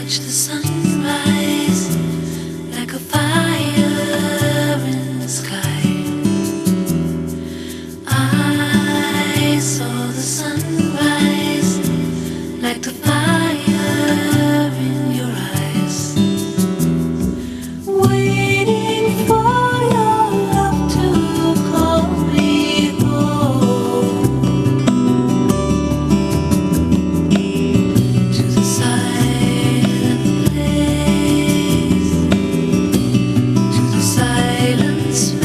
watch the sunrise like a fire in the sky. I saw the sunrise like the fire in your eyes, waiting for your love to call me home to the silent place, to the silent space.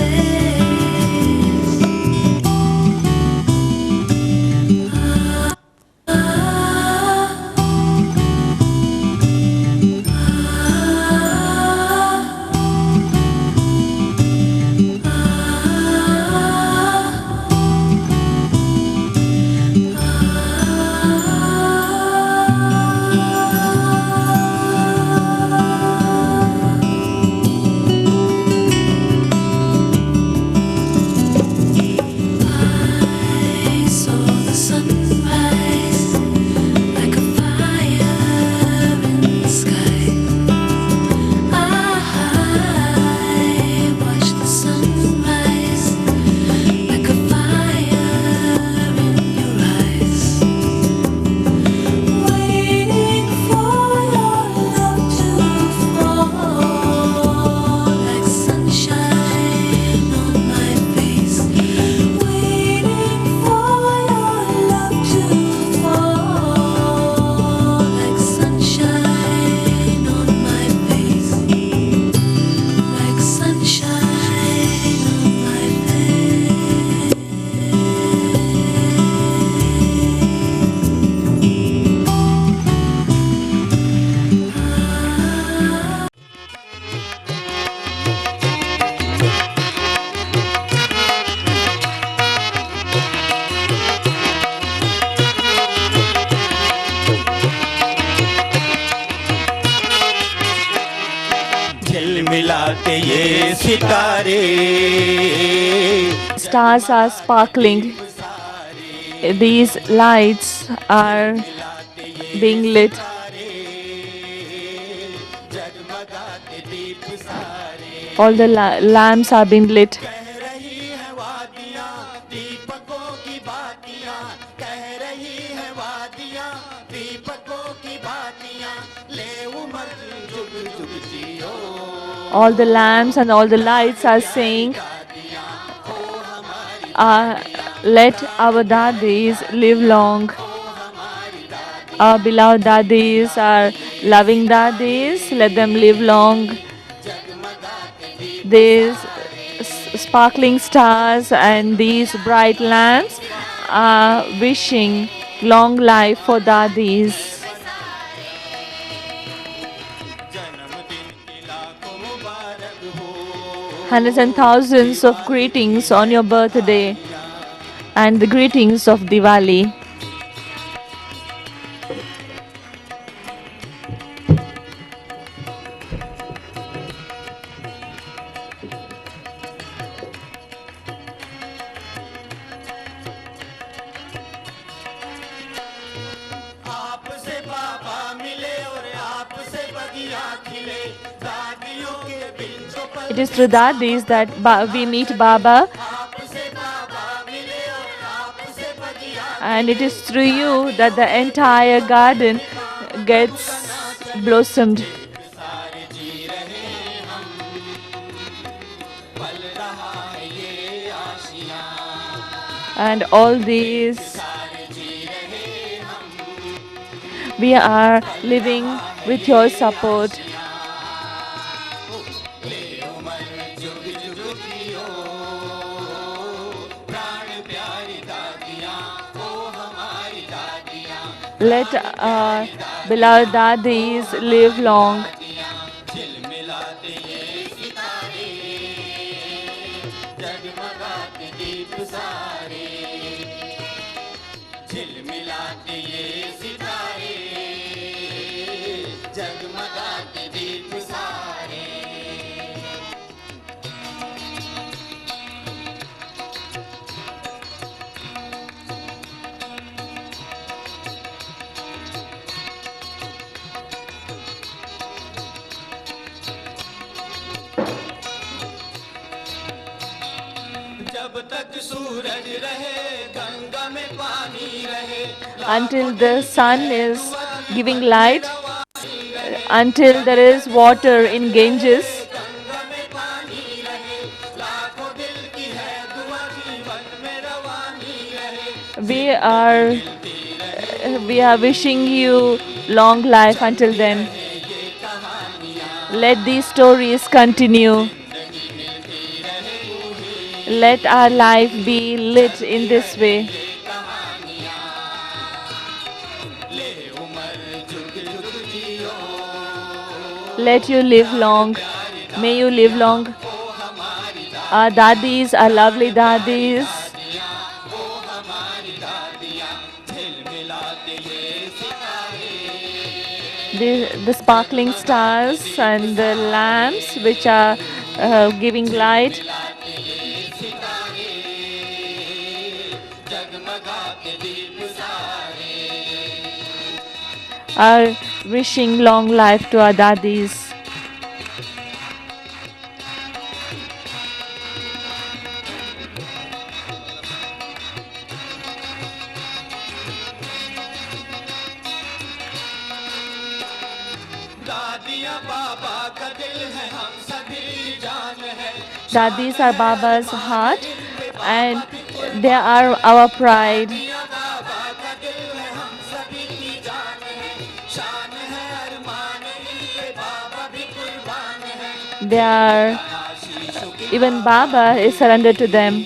I saw the sunrise like a fire in the sky. I watched the sunrise like a fire in your eyes, waiting for your love to fall like sunshine on my face, waiting for your love to fall like sunshine on my face, like sunshine on my face. झिलमिलाते ये सितारे Stars are sparkling. These lights are being lit. जगमगाते दीप सारे All the lamps are being lit. कह रही है वादियां दीपकों की बातियां, कह रही है वादियां दीपकों की बातियां, ले उमर जुग जुग जियो All the lamps and all the lights are saying, let our daddies live long. Our beloved daddies, our loving daddies, let them live long. These sparkling stars and these bright lamps are wishing long life for daddies. जन्मदिन की लाखों मुबारक हो, Hundreds and thousands of greetings on your birthday and the greetings of Diwali. आपसे बाबा मिले और आपसे बगिया खिले, दादियों के बिन जो पल It is through daddies that we meet Baba, आपसे बाबा मिले और आपसे बगिया and it is through you that the entire garden gets blossomed. सारे जी रहे हम, पल रहा है ये आशियां, And all these, सारे जी रहे हम, we are living with your support. ले उमर जुग जुग जियो, प्राण प्यारी दादियां ओ हमारी दादियां, Let our beloved daddies live long. झिलमिलाते ये सितारे, जगमगाते दीप सारे, झिलमिलाते ये सितारे, जगमगाते दीप सारे। सूरज रहे गंगा में पानी रहे until the sun is giving light, until there is water in Ganges. Ganga में पानी रहे लाखों दिल की है दुआ जीवन में रवानी रहे We are wishing you long life until then. Let these stories continue. Let our life be lit in this way. Let you live long. May you live long. Our dadis, our lovely dadis. The sparkling stars and the lamps which are giving light. Are wishing long life to our dadis. दादियाँ बाबा का दिल है हम सभी जान है Dadis are Baba's heart and they are our pride. बाबा का दिल है हम सभी की जान है शान है अरमान इनके बाबा भी कुर्बान है They are, even Baba is surrendered to them.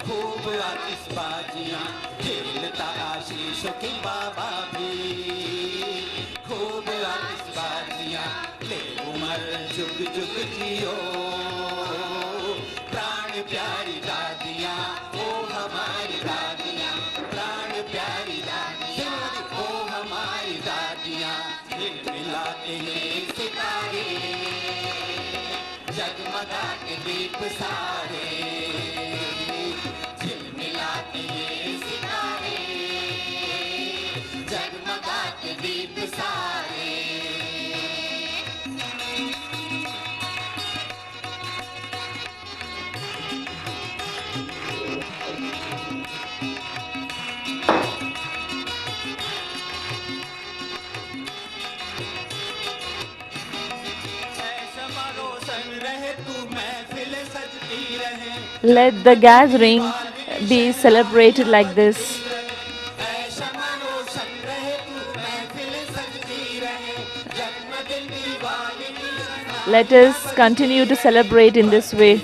खूब आतिशबाजियाँ खेलता आशीषों की बाबा भी खूब आतिशबाजियाँ ले उम्र जुग जुग जियो प्राण प्यारी दादियाँ ओ हमारी दादियाँ प्राण प्यारी दादियाँ ओ हमारी दादियाँ मिलाते हैं सितारे जगमगा के दीप सारे झिलमिलाते हैं सितारे जगमगा के दीप सारे ऐसा रोशन रहे तू महफिल सजती रहे Let the gathering be celebrated like this. ऐसा रोशन रहे तू महफिल सजती रहे जन्मदिन Diwali Let us continue to celebrate in this way.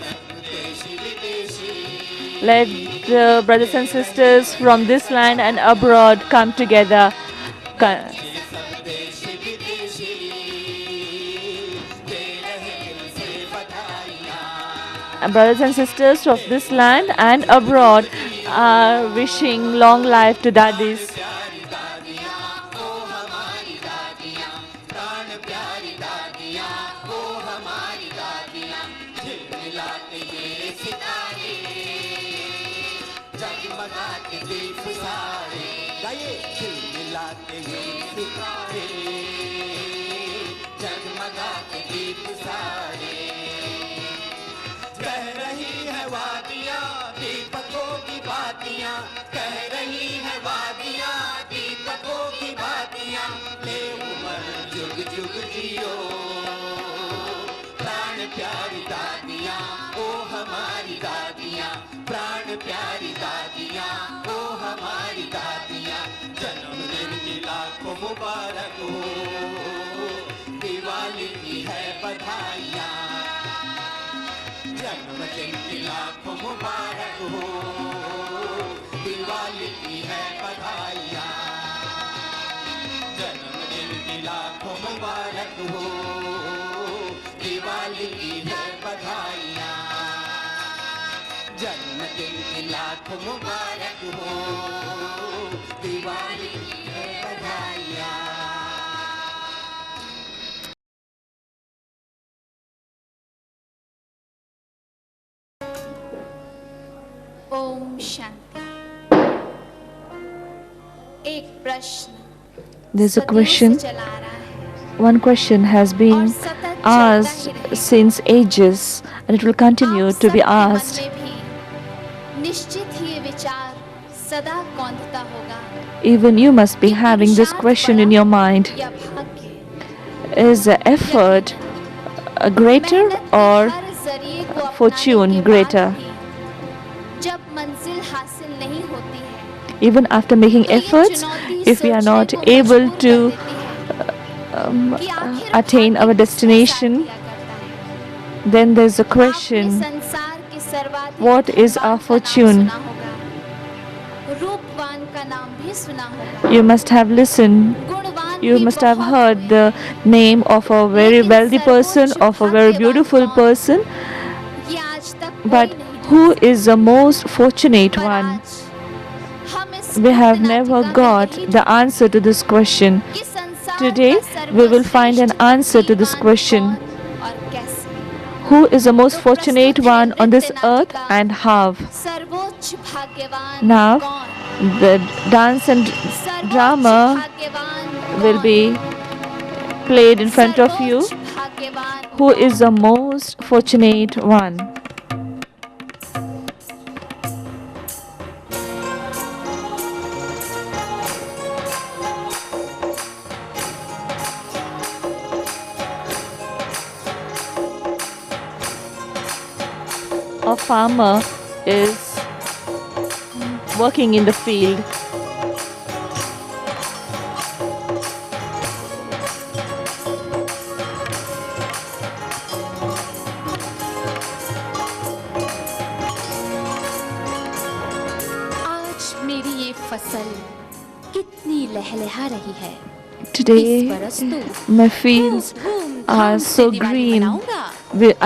Let the brothers and sisters from this land and abroad come together. देश विदेशी दे रहे दिल से बधाइयाँ And brothers and sisters of this land and abroad are wishing long life to daddies. प्यारी दादियाँ ओ हमारी दादियाँ प्राण प्यारी दादियाँ ओ हमारी दादियाँ झिलमिलाते ये सितारे जगमगाते दीप सारे गाइए झिलमिलाते ये सितारे जगमगाते दीप सारे कह रही है वादियाँ दीपकों की बातियाँ कह रही है वादियाँ दीपकों की बातियाँ ले उम्र जुग जुग जियो प्राण प्यारी दादियाँ ओ हमारी दादियाँ प्राण प्यारी दादियाँ ओ हमारी दादियाँ जन्मदिन की लाखों मुबारक हो दिवाली की है बधाइयाँ जन्मदिन की लाखों मुबारक हो दिवाली की है बधाइयाँ जन्मदिन की लाखों मुबारक हो दिवाली की है बधाइयाँ जन्मदिन की लाखों मुबारक हो दिवाली की है बधाइयाँ ओम शांति। एक प्रश्न There's a सदियों से question. चला आ रहा है One question has और been सतत चलता asked ही रहेगा। since ages and it will continue आप to be सबके मन asked. में भी निश्चित ही ये सदा कौंधता होगा Even you must be having this question in your mind. या भाग्य Is the effort greater मेहनत के or हर जरिए को अपनाने fortune के बाद greater? भी जब मंजिल हासिल नहीं होती है Even after making तो ये efforts, चुनौती if we are सोचने not को able मजबूर to कर देती है कि आखिर attain भाग्य our किसका साथ destination, दिया करता है। then there's a आपने question, संसार के सर्वाधिक what is धनवान our का नाम fortune? सुना होगा, रूपवान का नाम भी सुना होगा, You must have listened, गुणवान you भी must have बहुत heard हुए, the name of a very लेकिन wealthy person, सर्वोच्च of a very भाग्यवान beautiful कौन? person, ये आज तक कोई but नहीं who जान is the most fortunate पर one? आज हम इस We have भक्त never नाटिका में got यही the answer to this question. कि संसार Today, का we will find an सर्वश्रेष्ठ answer to this भक्तिवान question. कौन और कैसे। Who is the most तो fortunate प्रस्तुत है one on this नृत्य earth नाटिका and how? सर्वोच्च भाग्यवान Now, कौन, the dance and सर्वोच्च drama भाग्यवान will कौन? be played in front of you. सर्वोच्च भाग्यवान Who कौन? is the most fortunate one? A farmer is working in the field. आज मेरी ये फसल कितनी लहलहा रही है। Today, इस बरस तो my fields धूमधाम are से so Diwali green. मनाऊंगा।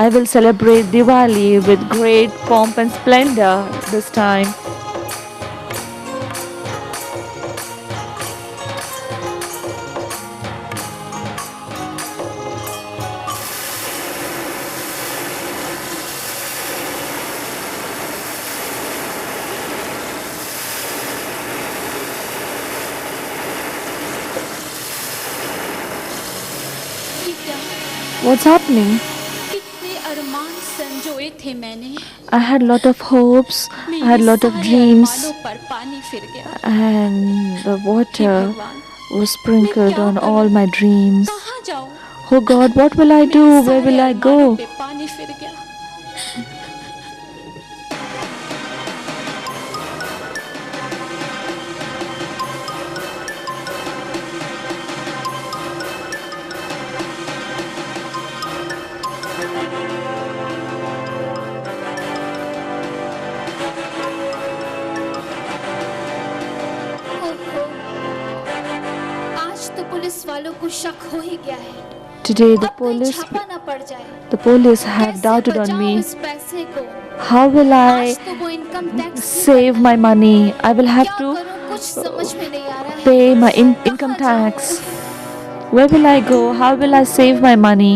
I will celebrate Diwali with great pomp and splendor this time. ये क्या? What's happening? कितने अरमान संजोए थे मैंने, I had lot of hopes, I had मेरे lot of सारे dreams, अरमानों पर पानी फिर गया। and the हे water भगवान, was sprinkled on all my dreams. कहाँ जाऊँ? Oh God, what will I do? मेरे Where सारे will I अरमानों go? पे पानी फिर गया। ओहो, आज तो पुलिस वालों को शक हो ही गया है। Today the अब कहीं police छापा ना पड़ जाए। have कैसे doubted on बचाऊं me. इस पैसे को? How will I आज तो वो इनकम टैक्स भी save भरना my है। money? I will have क्या to करूं, कुछ समझ में नहीं आ रहा है। pay my कहाँ income जाऊं? tax. Where will I go? How will I save my money?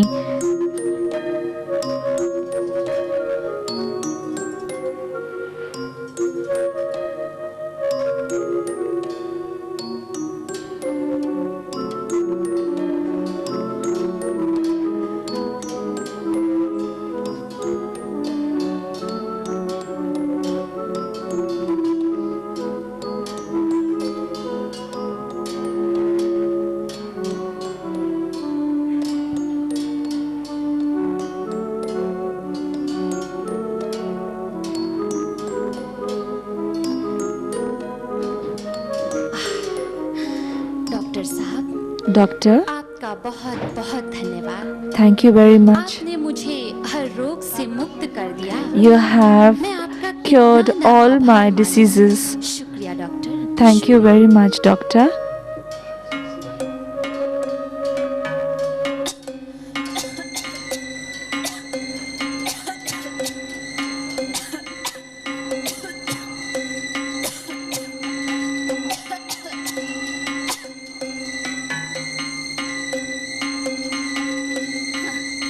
Doctor साहब, Doctor, आपका बहुत बहुत धन्यवाद। thank you very much. आपने मुझे हर रोग से मुक्त कर दिया। You have मैं आपका cured कितना all आभार my मानूं। diseases. शुक्रिया doctor. Thank you very much, doctor.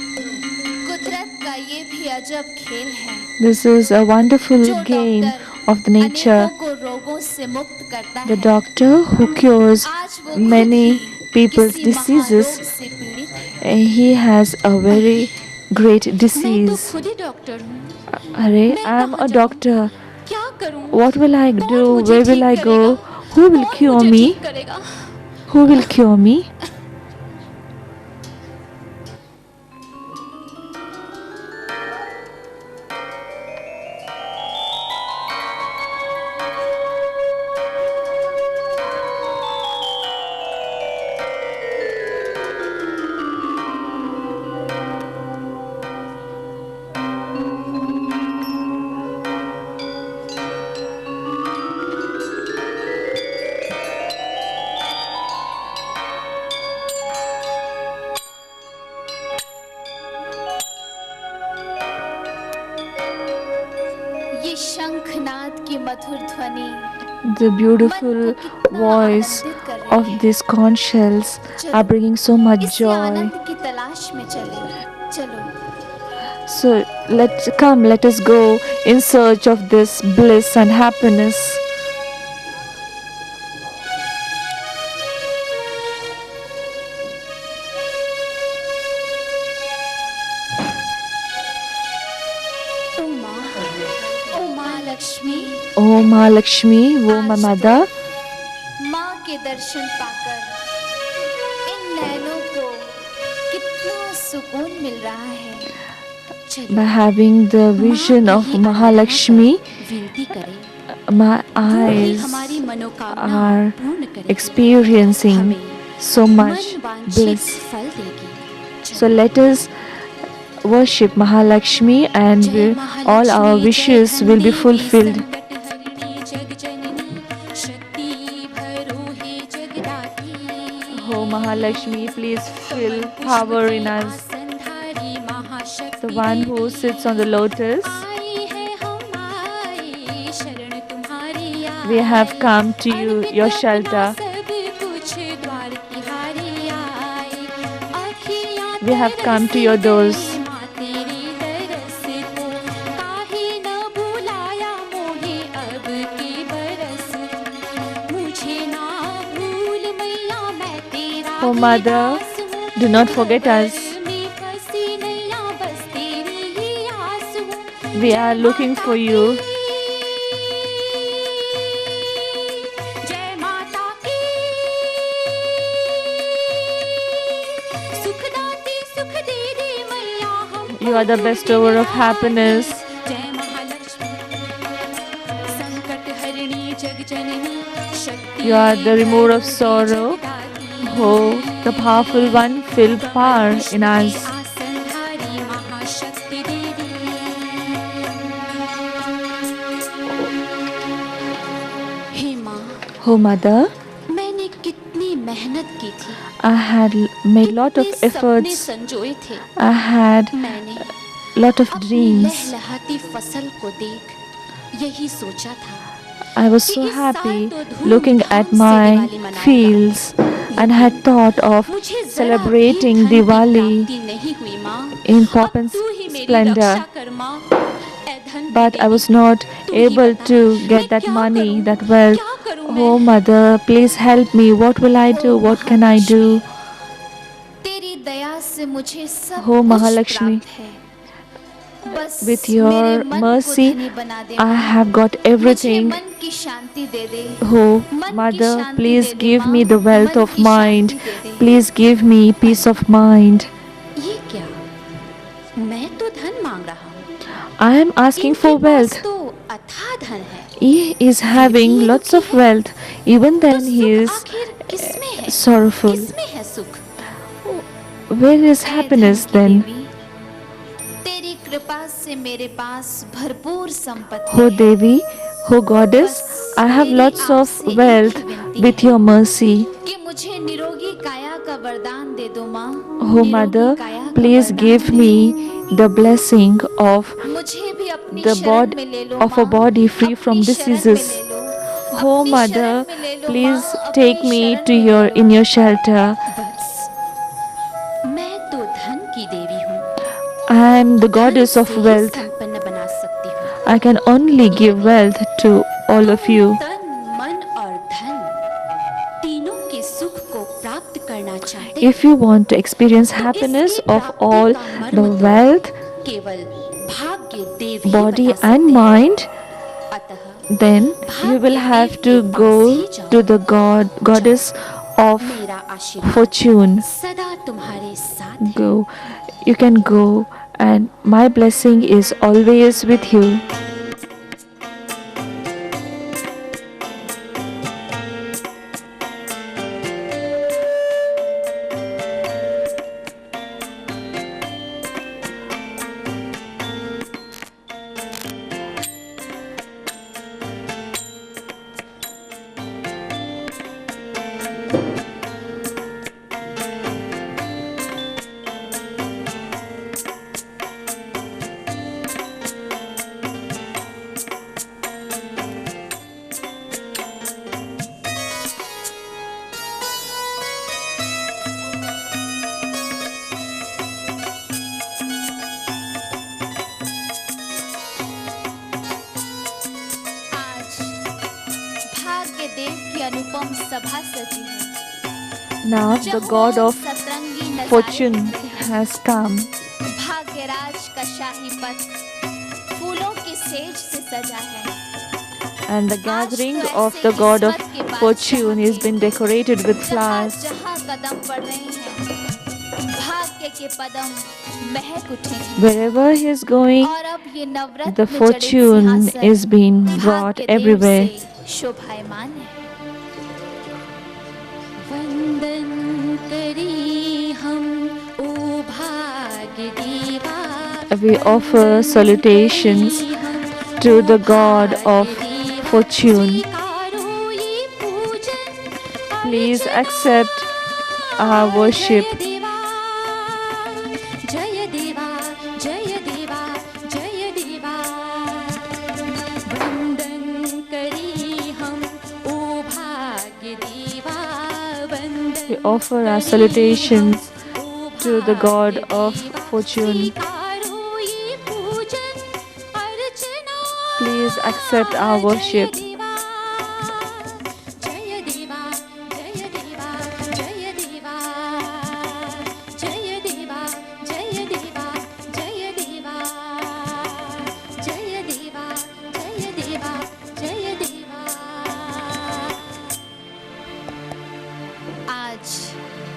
कुदरत का ये भी अजब खेल है। This is a wonderful जो game doctor of the nature. अनेकों को रोगों से मुक्त करता The है, doctor who cures आज वो खुद many ही people's किसी diseases, महारोग से पीड़ित है। he has a very great मैं तो disease. खुद ही डॉक्टर हूँ। Arey, मैं I am कहाँ a जाऊँ? doctor. क्या करूं? What will I कौन do? मुझे Where will ठीक I go? करेगा? Who will कौन cure मुझे me? ठीक करेगा? Who will cure me? ये शंखनाद की मधुर ध्वनि The beautiful voice of these conch shells are bringing so much इसी joy. आनंद की तलाश में चले। चलो So let us go in search of this bliss and happiness. ओ माँ Lakshmi, Oh Mahalakshmi, oh my mother, माँ के दर्शन पाकर इन नैनों को कितना सुकून मिल रहा है। चलो by having the vision of Mahalakshmi, विनती करें, my वो ही eyes हमारी मनोकामना are पूर्ण करेगी, experiencing हमें so much मन वांछित bliss. फल देगी। So let us worship Mahalakshmi and जय all our महालक्ष्मी, wishes जय will be धन fulfilled. देवी, संकट हरिणी जग जननी, शक्ति भरो हे जगदात्री। Oh Mahalakshmi, please fill power in us. आसनधारी महाशक्ति The one who sits on the lotus, आई है हमारी शरण तुम्हारी आई। we have come to you, your shelter. सब कुछ द्वार तिहारी आई। अखियाँ We have come to your doors. माँ तेरी तरस को, काहे न बुलाया मोहे अब के बरस। मुझे ना भूल मैया, मैं तेरा Oh ही Mother, दास हूँ। do not forget us. में फंसी नैया, बस तेरी ही आस हूँ। We are looking for you. जय माता की, सुखदाती सुख दे दे मैया हमको। You are the bestower of happiness. जय महालक्ष्मी, संकट हरिणी जग जननी, शक्ति You are the remover of sorrow. जगदात्री। Oh, the powerful one, fill power in us. आसनधारी महाशक्ति देवी। हे माँ, Oh Mother, मैंने कितनी मेहनत की थी, I had made lot of कितने सपने efforts. संजोए थे। I had मैंने lot of अपनी dreams. लहलहाती फसल को देख यही सोचा था I was so happy looking at my fields and had thought of मुझे जरा भी celebrating धन की Diwali प्राप्ति नहीं हुई माँ। in अब pomp and तू ही मेरी splendor. रक्षा कर माँ। ऐ धन की But I Devi, was not तू ही able बता, to मैं get that क्या money, करूं? that wealth. क्या करूं Oh मैं? Mother, please help me. What will I do? What can I do? तेरी दया से मुझे सब हो कुछ महालक्ष्मी, प्राप्त है। बस With मेरे your मन को mercy, धनी बना दे I माँ। have got मुझे everything. मन की शांति दे दे। Oh मन की Mother, Shanti please they they give माँ, me the wealth मन of की mind. Shanti they they. Please give me peace of mind. ये क्या? मैं तो धन मांग रहा हूँ। I am asking इनके for पास wealth. तो अथाह धन है। He is having lots of wealth. Even then तो he सुख is आखिर किसमें है? sorrowful. किसमें है सुख? Where is ऐ happiness धन की then? देवी, तेरी कृपा से मेरे पास भरपूर संपत्ति Oh है। Devi, oh Goddess, I have lots of wealth with your mercy. कि मुझे निरोगी काया का वरदान दे दो माँ। Oh निरोगी Mother, काया का please वरदान give they me the blessing of दो। मुझे भी अपनी the शरण में ले लो of a माँ। body free अपनी from शरण में diseases. ले लो। Oh अपनी Mother, शरण में ले लो please माँ, take अपनी me शरण to में ले your low. in your shelter. बस मैं तो धन की देवी हूँ। I am the धन goddess of से ही wealth. संपन्न बना सकती हूँ। I can only give wealth to all of you. तन, मन और धन तीनों के सुख को प्राप्त करना चाहते If you want to experience happiness of all the wealth, केवल भाग्य देवी body बता and सकते हैं। mind, अतः then you will have to go to the goddess of मेरा आशीर्वाद fortune. सदा तुम्हारे साथ है। Go. You can go, and my blessing is always with you. आज भाग्य देव की अनुपम सभा सजी है। Now the god of सतरंगी नजारे fortune दिखते हैं। has come, भाग्यराज का शाही पथ फूलों के सेज से सजा है। and the gathering of the god of fortune is been decorated with flowers. जहाँ कदम पड़ रहे हैं, भाग्य के पदम महक उठे हैं। Wherever he is going, और अब ये नवरत्न the जड़ित fortune सिंहासन is being brought भाग्य देव everywhere. से शोभायमान है। वंदन करी हम ओ भाग्य देवा। We offer salutations to the god of fortune. स्वीकारो ये पूजन Please accept our worship. जय देवा जय देवा जय देवा। वंदन करी हम ओ भाग्य देवा। वंदन We offer our salutations to the god of fortune. स्वीकारो ये पूजन अर्चना। Please accept our worship. जय देवा जय देवा जय देवा जय देवा जय देवा जय देवा जय देवा जय देवा जय देवा। आज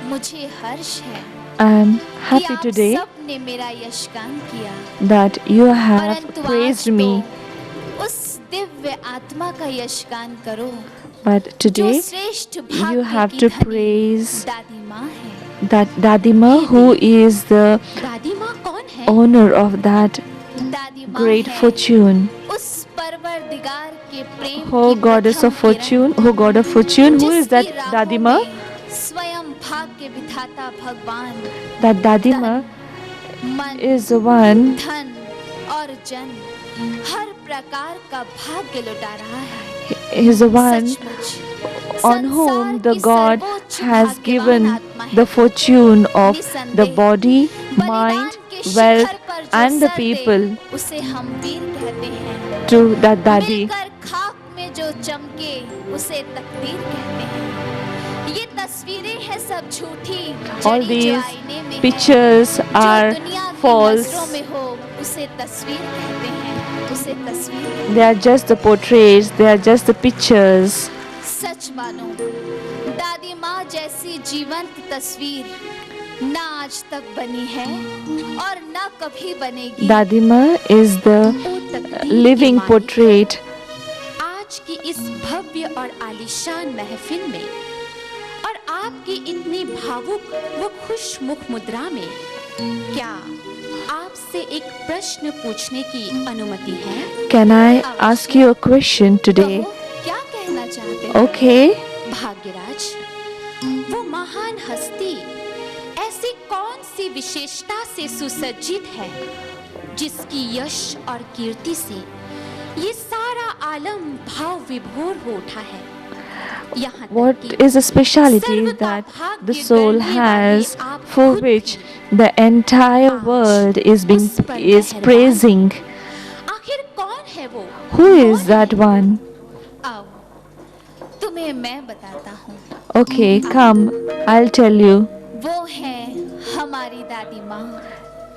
मुझे हर्ष है I am कि happy आप today सबने मेरा यशगान किया। that you have परंतु praised आज me, तो उस दिव्य आत्मा का यशगान करो but जो today श्रेष्ठ you भाग्य have की to धनी praise दादी माँ है। that Dadima, who is the दादी माँ कौन है? owner of that दादी माँ great है fortune. उस परवरदिगार के प्रेम Oh की goddess प्रथम of fortune, Kiran, oh god of fortune, who is that जिसकी राहों Dadima? में स्वयं भाग्य विधाता भगवान That Dadima मन is the one धन और जन हर प्रकार का भाग्य लुटा रहा है। is the one सचमुच on whom संसार the की God सर्वोच्च has भाग्यवान given आत्मा है। the fortune of the निसंदेह body, बलिदान mind, के शिखर wealth, पर जो and the sir they, people उसे हम वीर कहते हैं। to that Dadi. मिलकर खाक में जो चमके उसे तकदीर कहते हैं। ये तस्वीरें हैं सब झूठी All जड़ी जो these आईने में है। pictures जो are दुनिया की false. नजरों में हो उसे तस्वीर कहते हैं, उसे तस्वीर कहते हैं। They are just the portraits, they are just the pictures. सच मानो दादी माँ जैसी जीवंत तस्वीर ना आज तक बनी है और ना कभी बनेगी। Dadima is the ओ तकदीर के living मालिक। portrait. आज की इस भव्य और आलीशान महफिल में और आपकी इतनी भावुक व खुशमुख मुद्रा में क्या आपसे एक प्रश्न पूछने की अनुमति है? Can I ask you a question today? कहो, क्या कहना चाहते हैं? Okay. भाग्यराज, वो महान हस्ती ऐसी कौन सी विशेषता से सुसज्जित है जिसकी यश और कीर्ति से ये सारा आलम भाव विभोर हो उठा है। यहाँ तक What कि is the speciality सर्वथा that भाग्य the soul गढ़ने वाले has आप for खुद which भी the entire आज world is उस पर मेहरबान praising? आखिर कौन है वो? Who is कौन that है? one? आओ तुम्हें मैं बताता हूँ। Okay, come, I'll tell you. वो है हमारी दादी माँ।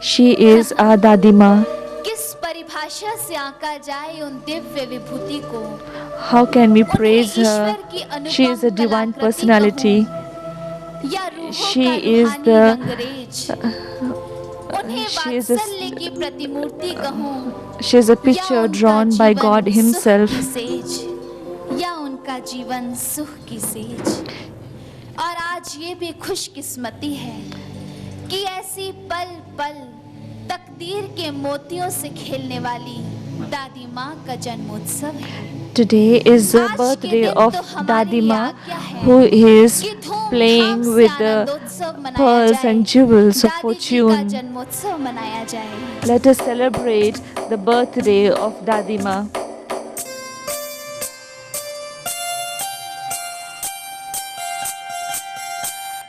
She is our Dadima. किस परिभाषा भाषा से आंका जाए उन दिव्य विभूति को, How can we उन्हें praise ईश्वर her? की She is a Anupam divine कलाकृति personality. कहूं, या रूहों She का is रूहानी the- रंगरेज, उन्हें she is a- वात्सल्य की प्रतिमूर्ति कहूं, She is a या picture उनका drawn by जीवन God सुख Himself. की सेज, या उनका जीवन सुख की सेज। और आज ये भी खुशकिस्मती है कि ऐसी पल पल तकदीर के मोतियों से खेलने वाली दादी माँ का जन्मोत्सव है। Today is the आज के birthday दिन of तो हमारी Dadima, आज्ञा है who is कि धूमधाम playing से with the आनंदोत्सव मनाया pearls जाए, and jewels of दादी जी का fortune. जन्मोत्सव मनाया जाए। Let us celebrate the birthday of Dadima.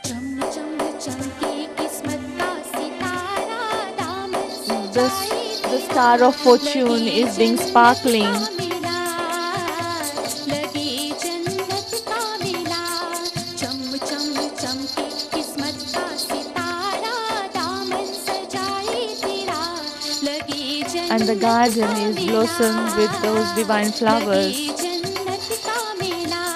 चम चम चमके किस्मत का सितारा, दामन The, सजाए the star of fortune is being sparkling. मिला, लगे जन्नत का मिला। चम चम चमके किस्मत का सितारा, दामन सजाए तेरा, लगे जन्नत And the garden is blossomed with those divine flowers. लगे जन्नत का मिला।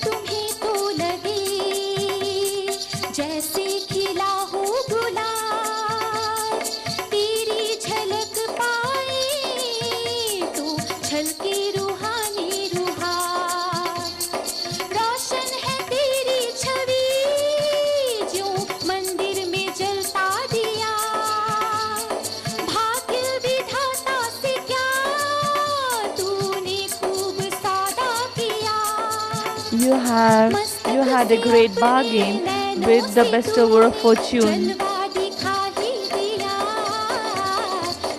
तुम्हें तो लगे जैसे खिला हो गुलाब, तेरी झलक पाए तो छलके रूहानी रूहान। रोशन है तेरी छवि जो मंदिर में जलता दिया, भाग्य विधाता से क्या तूने खूब सौदा किया। You had a great bargain with the bestower of fortune. जलवा दिखा ही दिया,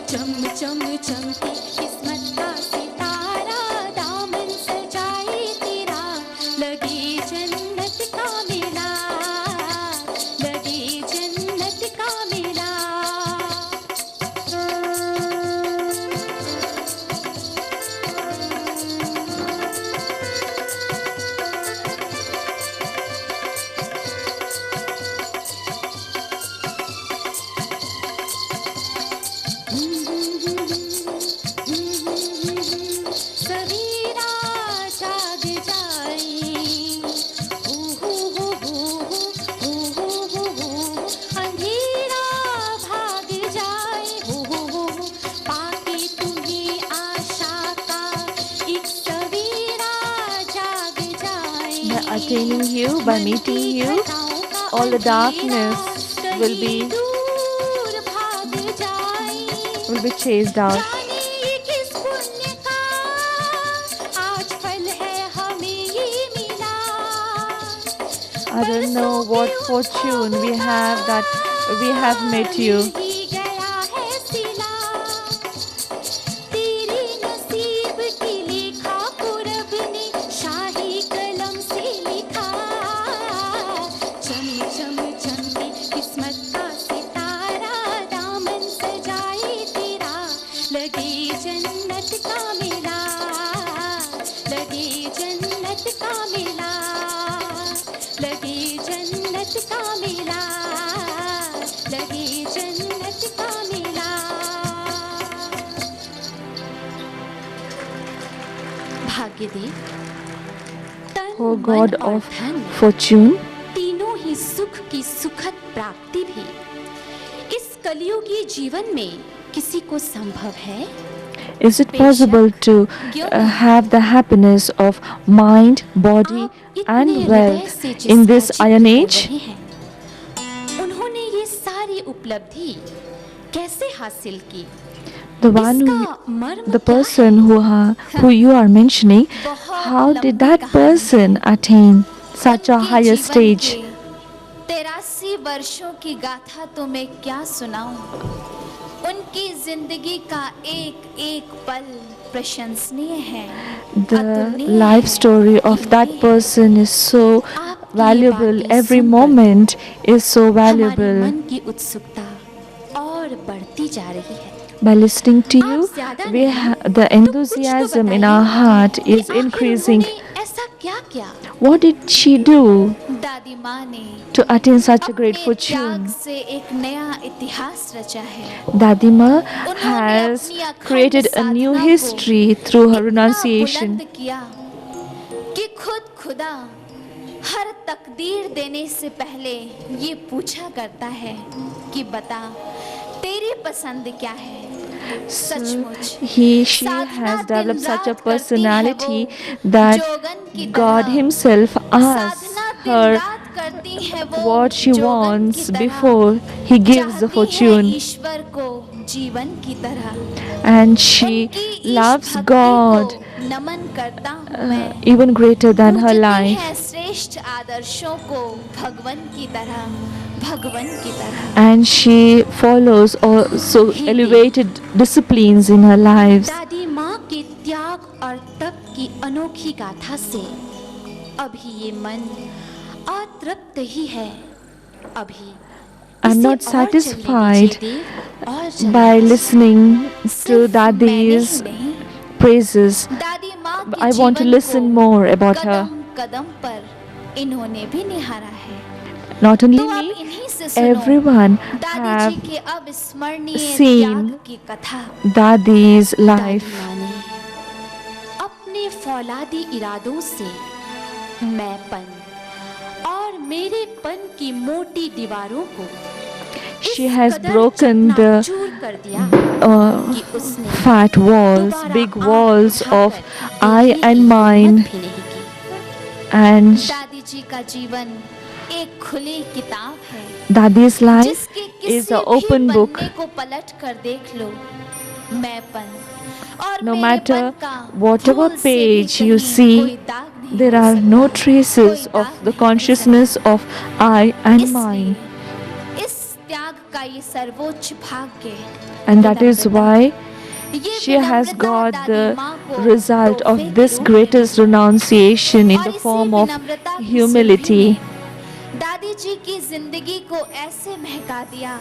चम चम चमके किस्मत का सितारा, दामन सजाए तेरा, लगे जन्नत का मिला, लगे जन्नत का मिला। सवेरा जाग जाए, अंधेरा भाग जाए, पाके तुम्हें आशा का एक सवेरा जाग जाए। By attaining you, by meeting you, all the darkness will be दूर भाग जाए। chased out. जाने ये किस पुण्य का आज फल है हमें ये मिला। I don't know what fortune we have that we have met you. ही गया है सिला, तेरे नसीब की लेखा को रब ने शाही कलम से लिखा। चम चम चमके किस्मत का सितारा, दामन सजाए तेरा, लगे जन्नत का मिला, लगे जन्नत का मिला, लगे जन्नत का मिला, लगे जन्नत का मिला। भाग्यदेव, तन O मन God और of धन, fortune, तीनों ही सुख की सुखद प्राप्ति भी इस कलियुगी जीवन में किसी को संभव है? is it possible to have the happiness of mind, body, आप इतने and हृदय wealth से in जिसका this जिक्र iron कर age? रहे हैं, उन्होंने ये सारी उपलब्धि कैसे हासिल की? The one who, इसका मर्म the क्या है? person who you are mentioning, how did that person attain such a उनके higher जीवन stage? के 83 वर्षों की गाथा तो मैं क्या सुनाऊं। उनकी जिंदगी का एक एक पल प्रशंसनीय है, The अतुलनीय life है, story of that अद्वितीय है। person is so आप valuable. बातें Every सुनकर moment is so हमारे valuable. मन की उत्सुकता और बढ़ती जा रही है। By listening to आप you, ज़्यादा we नहीं, the तो कुछ तो enthusiasm in बताइए our heart कि is आखिर increasing. उन्होंने ऐसा क्या किया What did she do दादी माँ ने to attain such a great अपने त्याग fortune? से एक नया इतिहास रचा है। Dadima उन्होंने has अपनी अखंड created a new साधना को history through her इतना renunciation. बुलंद किया कि खुद खुदा हर तकदीर देने से पहले ये पूछा करता है कि बता तेरी पसंद क्या है। सचमुच She साधना has developed दिन such a रात करती है personality वो, that जोगन की God तरह। Himself asks साधना दिन her रात करती है वो, what she जोगन wants की तरह। before He gives the चाहती है fortune. ईश्वर को जीवन की तरह। And she उनकी ईश loves भक्ति God को नमन करता हूँ मैं। even greater than her पूजती life. है श्रेष्ठ आदर्शों को भगवन की तरह, भगवन की तरह। And she follows also elevated disciplines in her lives. दादी माँ के त्याग और तप की अनोखी गाथा से अभी ये मन अतृप्त ही है। अभी I'm इसे not और चलने satisfied दीजिए देव, और चलने by दीजिए। listening to सिर्फ मैंने Dadi's ही नहीं, praises. दादी माँ के I want to जीवन listen को more about her. कदम कदम पर इन्होंने भी निहारा है। Not only तो अब me, इन्हीं से सुनो everyone दादी have जी के अविस्मरणीय seen त्याग की कथा। Dadi's दादी life. माँ ने अपने फौलादी इरादों से मैंपन और मेरेपन की मोटी दीवारों को She इस has कदर broken the चकनाचूर कर दिया कि उसने fat walls, दोबारा big आँख walls of उठाकर I देखने and की mine. हिम्मत भी नहीं की। And दादी जी का जीवन एक खुली किताब है Dadi's life जिसके किसी is an भी open book. पन्ने को पलट कर देख लो, मैंपन और No मेरेपन matter का whatever धूल से भी page you कहीं see, कोई दाग नहीं there मिल are सकता, no traces कोई of दाग the नहीं मिल consciousness सकता। of I and mine. इसलिए इस त्याग का ये सर्वोच्च भाग्य And that is विनम्रता। why ये she has विनम्रता got दादी the माँ को result तोहफे of के this रूप में greatest renunciation in और the इसी form of विनम्रता की humility. सुरभि ने दादी जी की जिंदगी को ऐसे महका दिया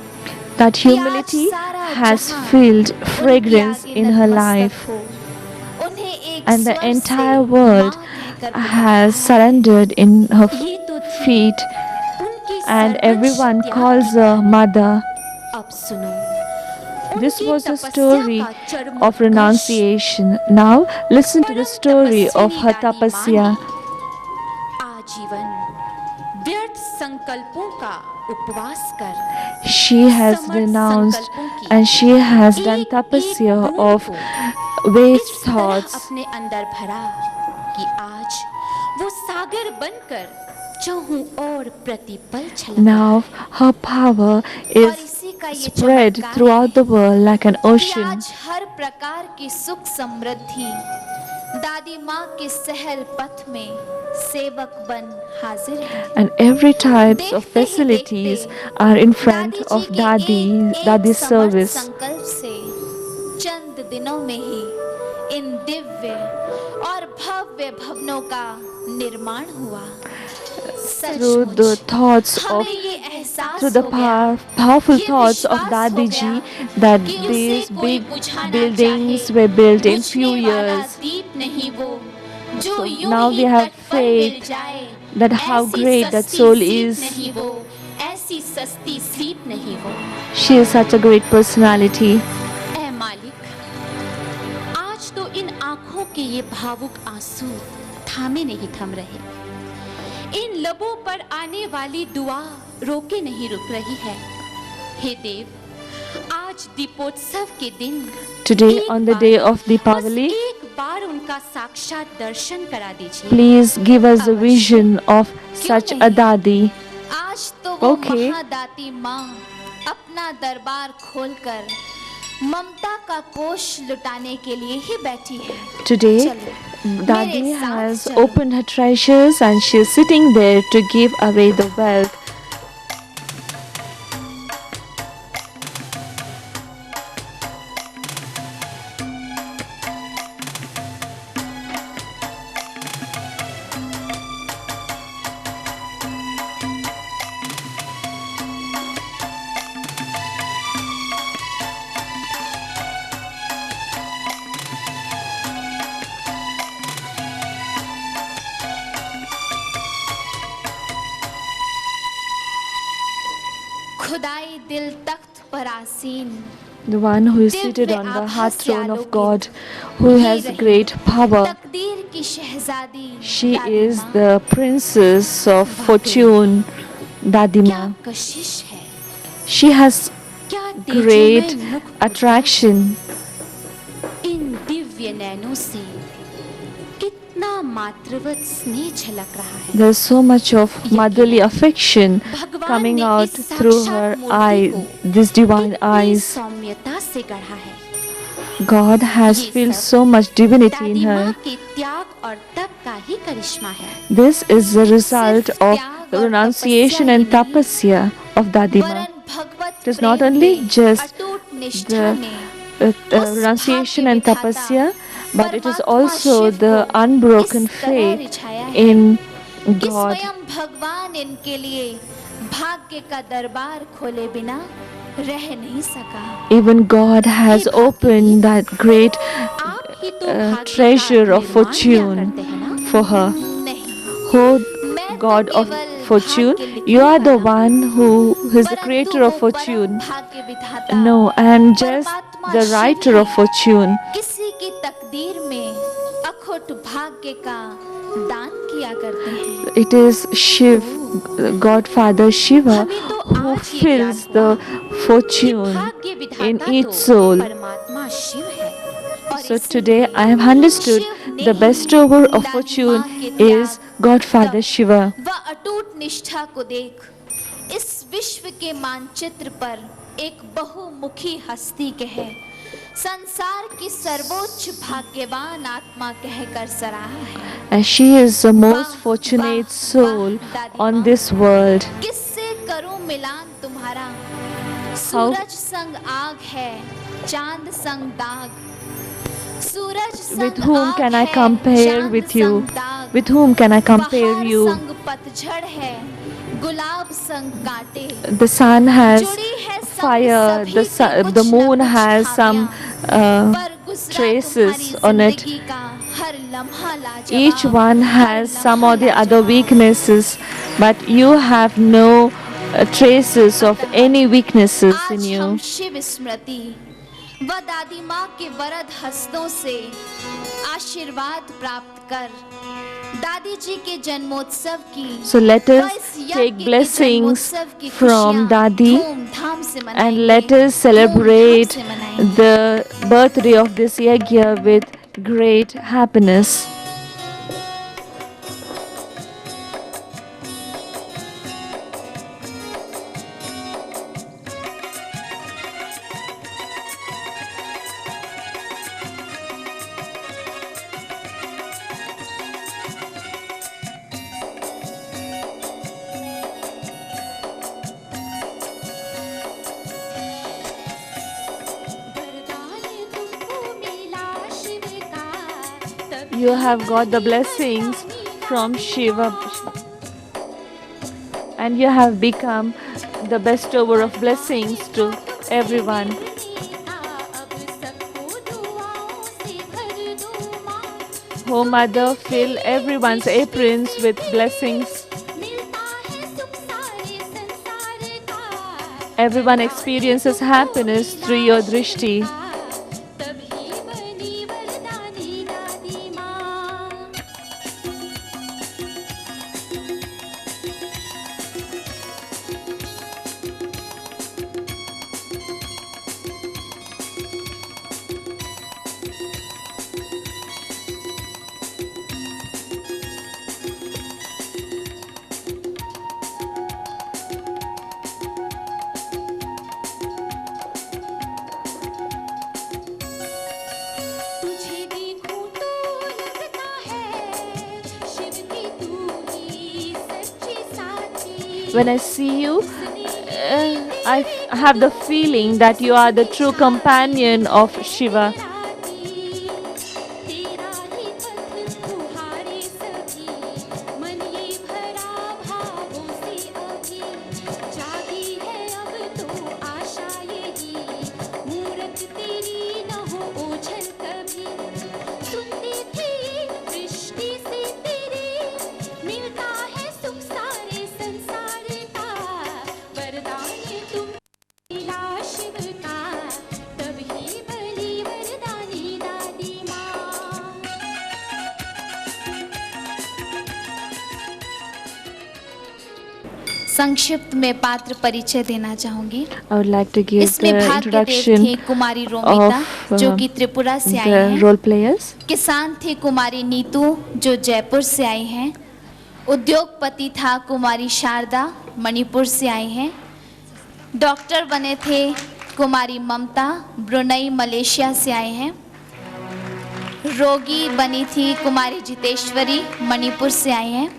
That कि आज humility सारा has जहां filled उनके fragrance आगे in her नतमस्तक life, हो। उन्हें एक and the स्वर से entire world माँ कहकर पुकारा। has surrendered in her ये तो थी feet, उनकी and सर्वोच्च everyone त्याग calls की her mother. अब सुनो This उनकी was the तपस्या story का of चरमोत्कर्ष renunciation. Now listen to the परम story of तपस्विनी her दादी माँ tapasya. ने आजीवन व्यर्थ संकल्पों का उपवास कर She has समर्थ renounced संकल्पों की and she has done एक-एक tapasya बूंद of को waste इस तरह thoughts. अपने अंदर भरा कि आज वो सागर बनकर चहु और प्रतिपल छलका। Now her power और is इसी का ये spread चमत्कार throughout the world like an कि ocean. आज हर प्रकार की सुख समृद्धि दादी माँ के सहल पथ में सेवक बन हाजिर है। And every types of देखते ही facilities देखते are in front दादी of जी के एक Dadi's समर्थ service. संकल्प से चंद दिनों में ही इन दिव्य और भव्य भवनों का निर्माण हुआ। Through the सचमुच thoughts of हमें ये एहसास through the हो गया, powerful ये thoughts of विश्वास Dadi हो ji गया that कि उसे these कोई big बुझाना buildings चाहे, were built in few बुझने वाला years. दीप नहीं वो जो So यूं now ही we have तट पर मिल faith जाए। that how ऐसी great that सस्ती soul सीप is. नहीं वो, ऐसी सस्ती सीप नहीं वो। She is such a great personality. ऐ मालिक, आज तो इन आंखों के ये भावुक आंसू थामे नहीं थम रहे। इन लबों पर आने वाली दुआ रोके नहीं रुक रही है। हे देव, आज दीपोत्सव के दिन Today एक on the bar, day of बस Deepavali, एक बार उनका साक्षात दर्शन करा दीजिए। please give us a अवश्य। vision of such a नहीं? Dadi. आज तो वो Okay. महादाती माँ अपना दरबार खोलकर ममता का कोष लुटाने के लिए ही बैठी है। Today, चलो, Dadi मेरे साथ has चलो। opened her treasures and she is sitting there to give away the wealth. खुदाई दिल तख्त पर आसीन, the one who is seated on the heart throne of God, who has great power. तकदीर की शहजादी She दादी is माँ, the princess of fortune, क्या Dadima. कशिश है, She has क्या great तेजोमय मुख पर attraction. इन दिव्य नैनों से कितना मातृवत स्नेह झलक रहा है। There's so much of motherly affection coming out through her eyes, these divine कितनी eyes. सौम्यता से गढ़ा है। God has filled so much divinity in दादी माँ her. के त्याग और तप का ही करिश्मा है। This is the result of the renunciation and tapasya of Dadima. वरन भगवत It is not Prem only में, just अटूट निष्ठा the में renunciation and tapasya, but it is परमात्मा also शिव the को unbroken इस तरह faith रिझाया है in कि God. स्वयं भगवान इनके लिए भाग्य का दरबार खोले बिना रह नहीं सका। Even God has opened that great आप ही तो भाग्य का treasure of निर्माण किया fortune करते हैं ना? for her. नहीं, Oh मैं God तो of केवल fortune, भाग्य लिखने you are the वाला one who is the परंतु creator वो of fortune. परम भाग्य विधाता No, I am just परमात्मा the शिव writer of है। fortune. किसी की तकदीर में अखुट भाग्य का दान किया करते हैं। It is Shiv, Godfather Shiva, हमें तो who आज ये fills ज्ञात the कि fortune भाग्य विधाता in each तो soul. परमात्मा शिव है। और So इसीलिए today I have understood Shiv ने the ही bestower of दादी fortune माँ के त्याग, is Godfather तप Shiva. व अटूट निष्ठा को देख इस विश्व के मानचित्र पर एक बहुमुखी हस्ती कह संसार की सर्वोच्च भाग्यवान आत्मा कहकर सराहा है। And she is the most fortunate soul on this world. किससे करूं मिलान तुम्हारा, सूरज संग आग है, चांद संग दाग, सूरज संग With whom आग can I है, compare चांद with you? संग दाग, With whom can I compare बहार you? संग पतझड़ है, गुलाब संग कांटे, The sun has जुड़ी है संग fire, सभी the, की कुछ the न moon कुछ has some खामियां, पर गुजरा traces तुम्हारी on it. जिंदगी का हर लम्हा लाजवाब, Each one her has some or the लम्हा other लाजवाब। weaknesses, but you have no traces of any weaknesses in आज you. हम शिव स्मृति व दादी माँ के वरद हस्तों से आशीर्वाद प्राप्त कर दादी जी के जन्मोत्सव की So let व us इस यज्ञ take के blessings जन्मोत्सव की from खुशियाँ Dadi धूमधाम से and मनाएंगे, let us धूमधाम celebrate से मनाएंगे। the birthday of this yajna with great happiness. वरदान तुमको मिला शिव का, तभी You have got the blessings from Shiva, and you have become the bestower of blessings to everyone. अब सबको दुआओं से भर दूं माँ, Oh Mother, fill everyone's aprons with blessings. मिलता है सुख सारे संसार का, Everyone experiences happiness through your drishti. तभी बनी वरदानी दादी माँ। तुझे देखूं तो लगता है शिव की तू ही सच्ची साथी। When I see you, I have the feeling that you are the true companion of Shiva. तेरा ही पथ तुम्हारे सभी, मन ये भरा भावों से अभी, जागी है अब तो आशा यही, मूरत तेरी न हो ओझल कभी। सुनती थी दृष्टि से तेरी, मिलता है सुख सारे संसार का, वरदान संक्षिप्त में पात्र परिचय देना चाहूंगी। I would like to give इसमें the भाग्यदेव introduction थे कुमारी रोमिता of जो कि त्रिपुरा से आई the हैं। role players. किसान थी कुमारी नीतू जो जयपुर से आई हैं। उद्योगपति था कुमारी शारदा मणिपुर से आई हैं। डॉक्टर बने थे कुमारी ममता ब्रुनई मलेशिया से आई हैं। रोगी बनी थी कुमारी जितेश्वरी मणिपुर से आई हैं।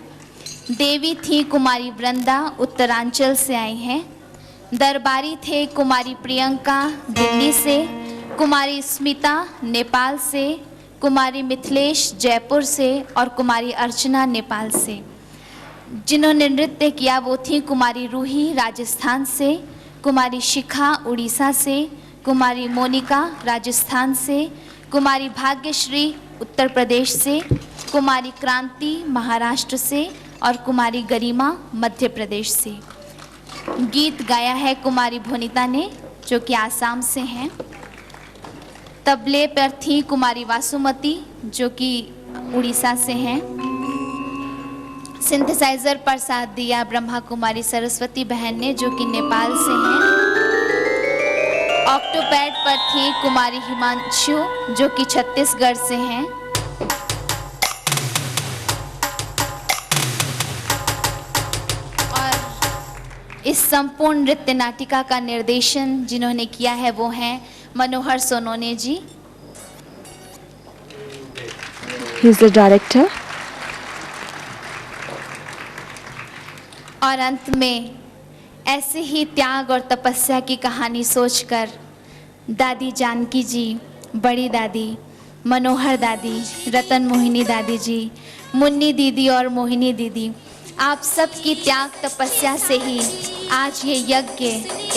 देवी थी कुमारी वृंदा उत्तरांचल से आई हैं। दरबारी थे कुमारी प्रियंका दिल्ली से, कुमारी स्मिता नेपाल से, कुमारी मिथिलेश जयपुर से और कुमारी अर्चना नेपाल से। जिन्होंने नृत्य किया वो थी कुमारी रूही राजस्थान से, कुमारी शिखा उड़ीसा से, कुमारी मोनिका राजस्थान से, कुमारी भाग्यश्री उत्तर प्रदेश से, कुमारी क्रांति महाराष्ट्र से और कुमारी गरिमा मध्य प्रदेश से। गीत गाया है कुमारी भुनिता ने जो कि आसाम से हैं। तबले पर थी कुमारी वासुमती जो कि उड़ीसा से हैं। सिंथेसाइजर पर साथ दिया ब्रह्मा कुमारी सरस्वती बहन ने जो कि नेपाल से हैं। ऑक्टोपैड पर थी कुमारी हिमांशु जो कि छत्तीसगढ़ से हैं। और इस संपूर्ण नृत्य नाटिका का निर्देशन जिन्होंने किया है वो हैं मनोहर सोनोने जी। He is the director. और अंत में ऐसे ही त्याग और तपस्या की कहानी सोचकर दादी जानकी जी, बड़ी दादी, मनोहर दादी, रतन मोहिनी दादी जी, मुन्नी दीदी और मोहिनी दीदी, आप सबकी त्याग तपस्या से ही आज ये यज्ञ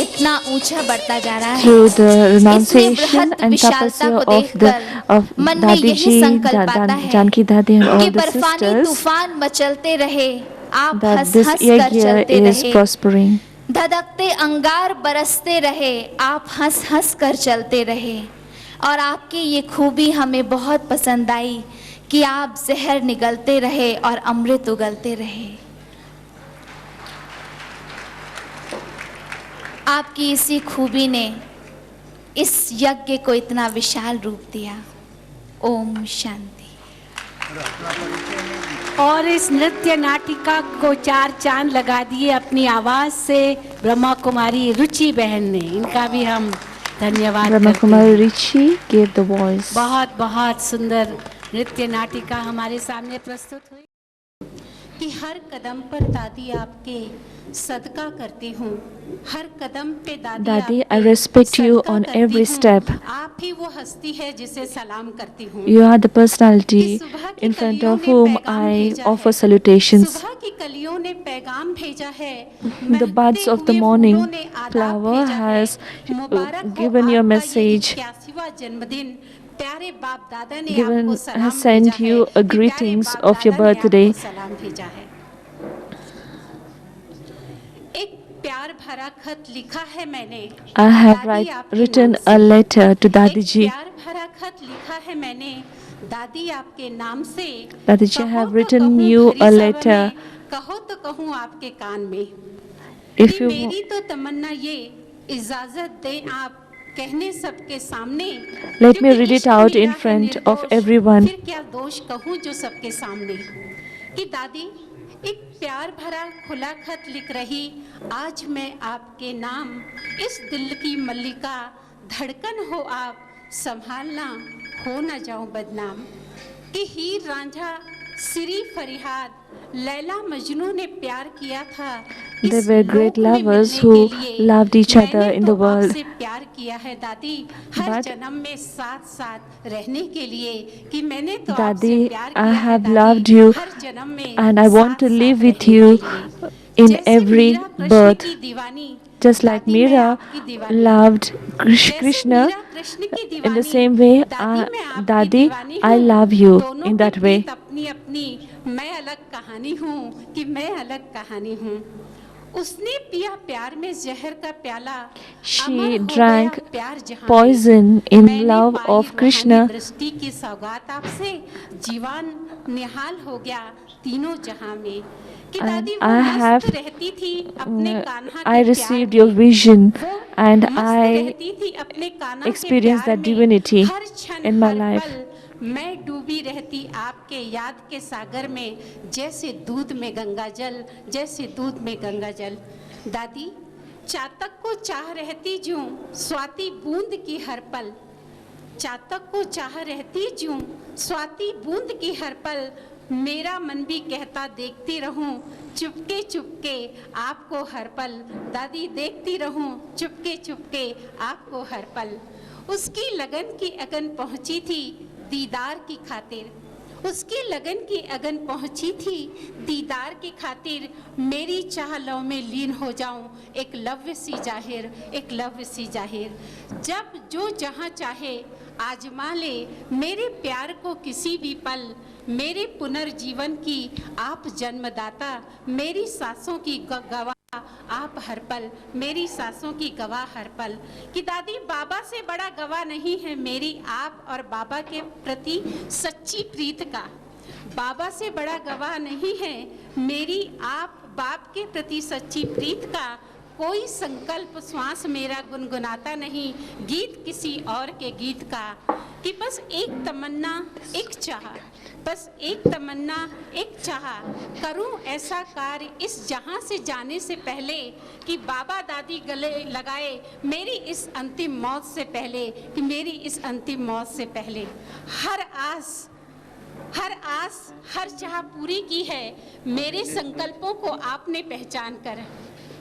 इतना ऊंचा बढ़ता जा रहा है। Through the इतनी renunciation बृहत and विशालता tapasya को of मन में Dadi यही ji, संकल्प आता है Janki Dadi and all कि the बर्फानी sisters तूफान मचलते रहे, आप that हंस this हंस कर yajna चलते is रहे। prospering. धधकते अंगार बरसते रहे, आप हंस हंस कर चलते रहे। और आपकी ये खूबी हमें बहुत पसंद आई कि आप जहर निगलते रहे और अमृत उगलते रहे। आपकी इसी खूबी ने इस यज्ञ को इतना विशाल रूप दिया। ओम शांति। और इस नृत्य नाटिका को 4 चांद लगा दिए अपनी आवाज से ब्रह्मा कुमारी रुचि बहन ने। इनका भी हम धन्यवाद Brahma करते Kumari हैं। Richi gave the voice. बहुत बहुत सुंदर नृत्य नाटिका हमारे सामने प्रस्तुत हुई। कि हर कदम पर दादी आपके सदका करती हूँ, हर कदम पे Dadi, I respect you on every step. आप ही वो हस्ती है जिसे सलाम करती हूँ। You are the personality in front of whom I offer salutations. सुबह की कलियों ने पैगाम भेजा है। The buds of the morning flower has given your message, जन्मदिन प्यारे बाप दादा ने given आपको सलाम has sent भेजा है you a कि प्यारे greetings बाप of your दादा ने आपको birthday. सलाम भेजा है। एक प्यार भरा खत लिखा है मैंने। I have दादी आपके written नाम a से। letter to Dadi एक ji. प्यार भरा खत लिखा है मैंने दादी आपके नाम से। Dadi ji, I कहो have तो written कहूँ you भरी a सभा letter. में, कहो तो कहूँ आपके कान में। If कि you मेरी तो तमन्ना ये इजाजत दें आप कहने सबके सामने। Let me क्योंकि read it इश्क out मेरा in है front of निर्दोष, everyone. फिर क्या दोष कहूँ जो सबके सामने। कि दादी एक प्यार भरा खुला खत लिख रही आज मैं आपके नाम। इस दिल की मल्लिका धड़कन हो आप, संभालना हो न जाऊं बदनाम। कि हीर रांझा सिरी फरिहाद लैला मजनू ने प्यार किया था। They इस were great लोक में lovers मिलने who के लिए loved each other मैंने in तो the world. आपसे प्यार किया है दादी हर But जन्म में साथ साथ रहने के लिए। कि मैंने तो Dadi, आपसे प्यार I किया है have दादी, loved you हर जन्म में and I want to साथ live साथ with रहने you के लिए। in जैसे every मीरा कृष्ण birth. की दीवानी, Just like दादी मैं Meera आपकी दीवानी। loved जैसे Krishna, मीरा कृष्ण की in the Deewani, same way, दादी मैं आपकी Dadi, दीवानी I हूँ। love you दोनों in के that way. प्रीत अपनी अपनी मैं अलग कहानी हूँ कि मैं अलग कहानी हूँ। उसने पिया प्यार में जहर का प्याला, She अमर हो drank गया प्यार जहाँ में। poison in मैंने love पाई of रूहानी Krishna. दृष्टि की सौगात आपसे, जीवन निहाल हो गया तीनों जहां में। कि And दादी वो I मस्त have रहती थी अपने कान्हा I के received प्यार your में। vision वो and मस्त I रहती थी अपने कान्हा के experienced प्यार that में। divinity हर क्षण in my हर life. पल मैं डूबी रहती आपके याद के सागर में, जैसे दूध में गंगा जल, जैसे दूध में गंगा जल। दादी चातक को चाह रहती जूं स्वाति बूंद की हर पल, चातक को चाह रहती जूं स्वाति बूंद की हर पल, मेरा मन भी कहता देखती रहूं चुपके चुपके आपको हर पल। दादी देखती रहूं चुपके चुपके आपको हर पल। उसकी लगन की अगन पहुंची थी दीदार की खातिर, उसकी लगन की अगन पहुंची थी दीदार की खातिर। मेरी चाह लव में लीन हो जाऊं एक लव्य सी जाहिर, एक लव्य सी जाहिर। जब जो जहां चाहे आजमा ले मेरे प्यार को किसी भी पल, मेरे पुनर्जीवन की आप जन्मदाता, मेरी सांसों की गवाह आप हर पल, मेरी सांसों की गवाह हर पल। कि दादी बाबा से बड़ा गवाह नहीं है मेरी आप और बाबा के प्रति सच्ची प्रीत का, बाबा से बड़ा गवाह नहीं है मेरी आप बाप के प्रति सच्ची प्रीत का। कोई संकल्प श्वास मेरा गुनगुनाता नहीं गीत किसी और के गीत का। कि बस एक तमन्ना एक चाह, बस एक तमन्ना एक चाह, करूं ऐसा कार्य इस जहां से जाने से पहले कि बाबा दादी गले लगाए मेरी इस अंतिम मौत से पहले, कि मेरी इस अंतिम मौत से पहले। हर आस हर चाह पूरी की है मेरे संकल्पों को आपने पहचान कर।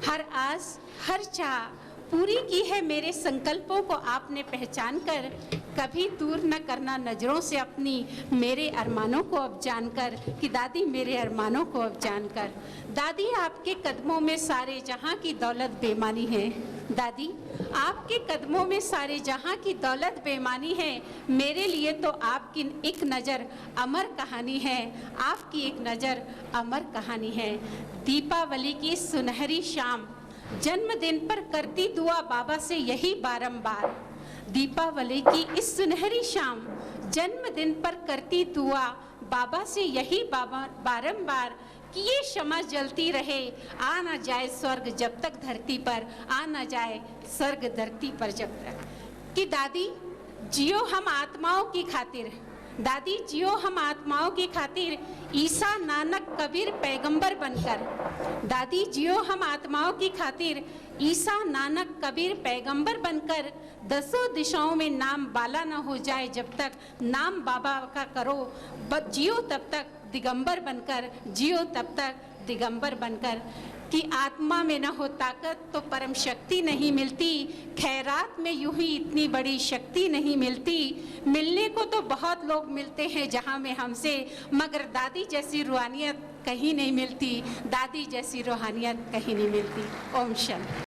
हर आस हर चाह पूरी की है मेरे संकल्पों को आपने पहचान कर। कभी दूर न करना नजरों से अपनी मेरे अरमानों को अब जानकर, कि दादी मेरे अरमानों को अब जानकर। दादी आपके कदमों में सारे जहां की दौलत बेमानी है, दादी आपके कदमों में सारे जहां की दौलत बेमानी है। मेरे लिए तो आपकी एक नज़र अमर कहानी है, आपकी एक नज़र अमर कहानी है। दीपावली की सुनहरी शाम जन्मदिन पर करती दुआ बाबा से यही बारंबार। दीपावली की इस सुनहरी शाम जन्मदिन पर करती दुआ बाबा से यही बारंबार, कि ये शमा जलती रहे आ ना जाए स्वर्ग जब तक धरती पर, आ ना जाए स्वर्ग धरती पर जब तक। कि दादी जियो हम आत्माओं की खातिर, दादी जियो हम आत्माओं की खातिर, ईसा नानक कबीर पैगंबर बनकर। दादी जियो हम आत्माओं की खातिर, ईसा नानक कबीर पैगंबर बनकर। दसों दिशाओं में नाम बाला न हो जाए जब तक, नाम बाबा का करो जियो तब तक दिगंबर बनकर, जियो तब तक दिगंबर बनकर। कि आत्मा में न हो ताकत तो परम शक्ति नहीं मिलती, खैरात में यूं ही इतनी बड़ी शक्ति नहीं मिलती। मिलने को तो बहुत लोग मिलते हैं जहां में हमसे, मगर दादी जैसी रूहानियत कहीं नहीं मिलती, दादी जैसी रूहानियत कहीं नहीं मिलती। ओम शांति।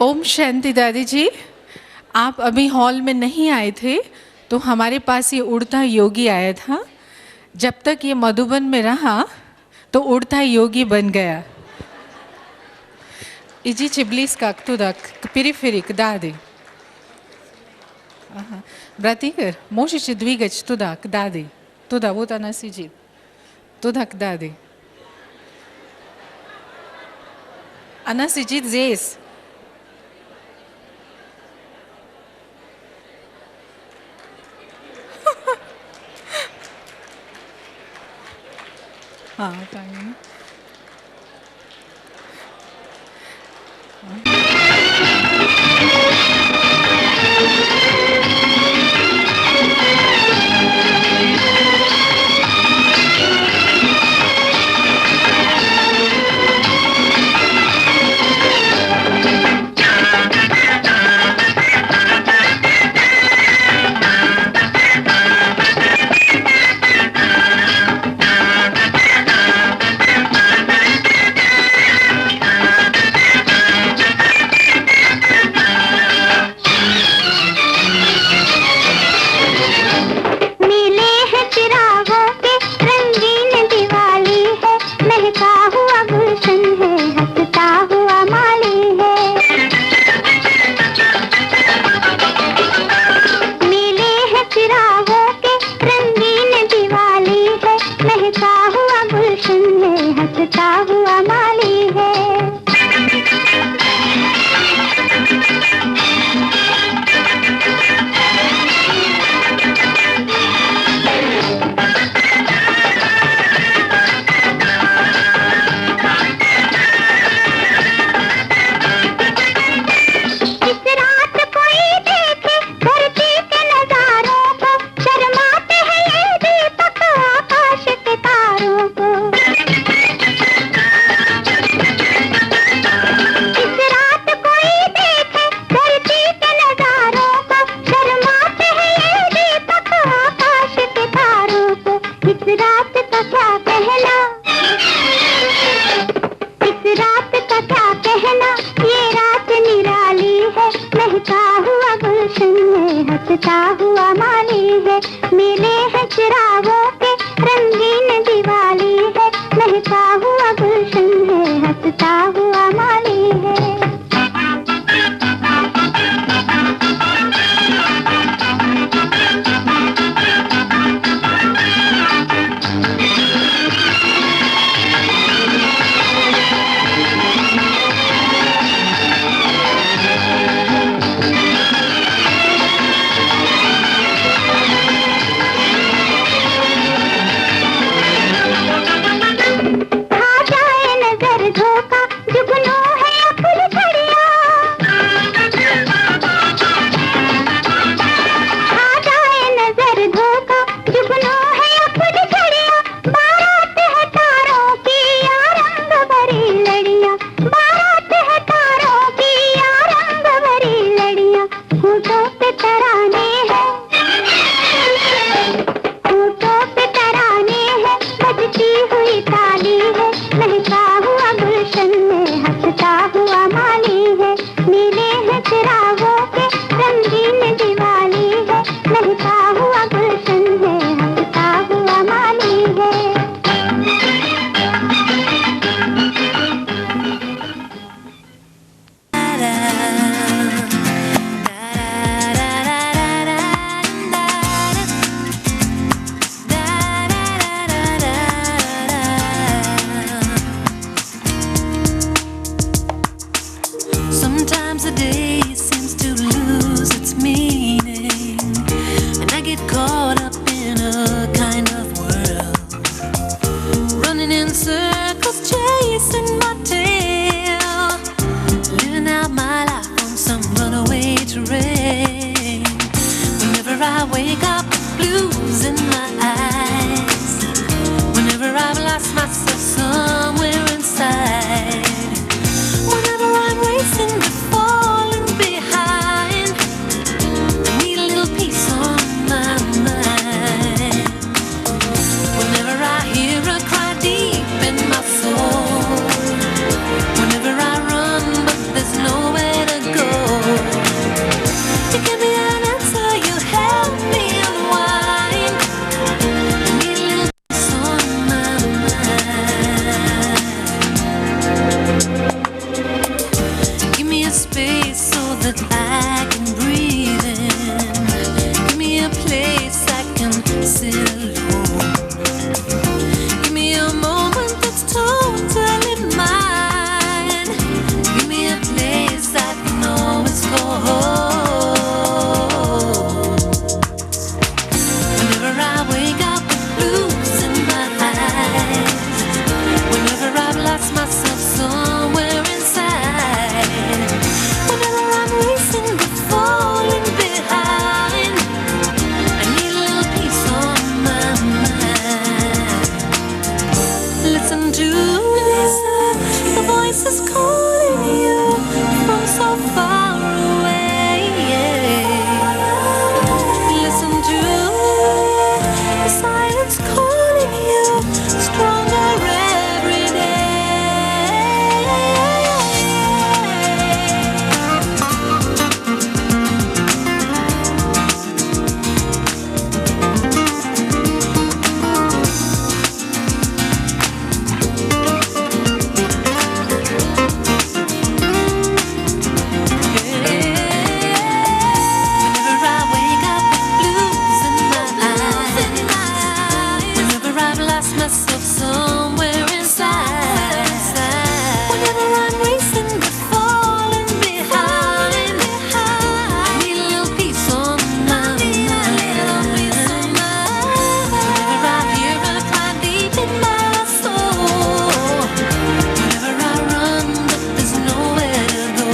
ओम शांति दादी जी, आप अभी हॉल में नहीं आए थे तो हमारे पास ये उड़ता योगी आया था। जब तक ये मधुबन में रहा तो उड़ता योगी बन गया। इजी चिबलिस का तुदक पिरिफिरिक दादी ब्रातिकर मोशी चिद्विगच तुदक दादी तुदा वो तना सिजित तुदक दादी अना सिजित जेस हाँ कहीं blues in my eyes. Whenever I've lost myself somewhere inside. Whenever I'm racing but falling behind. I need a little peace on my mind. Whenever I hear a cry deep in my soul. Whenever I run but there's nowhere to go. You give me an answer, you help me unwind. I need a little peace on my mind. Give me a space so that I can breathe in. Give me a place I can sit alone. Give me a moment that's totally mine. Give me a place I can always go home. Whenever I wake up with blues in my eyes. Whenever I've lost myself somewhere inside. Whenever I'm racing but falling behind. I need a little peace on my mind. Listen to the voices calling you from so far away. Listen to the silence calling you stronger every Whenever I wake up with blues in my eyes. Whenever I've lost myself somewhere inside. Whenever I'm racing but falling behind. I need a little peace on my mind. Whenever I hear a cry deep in my soul. Whenever I run but there's nowhere to go.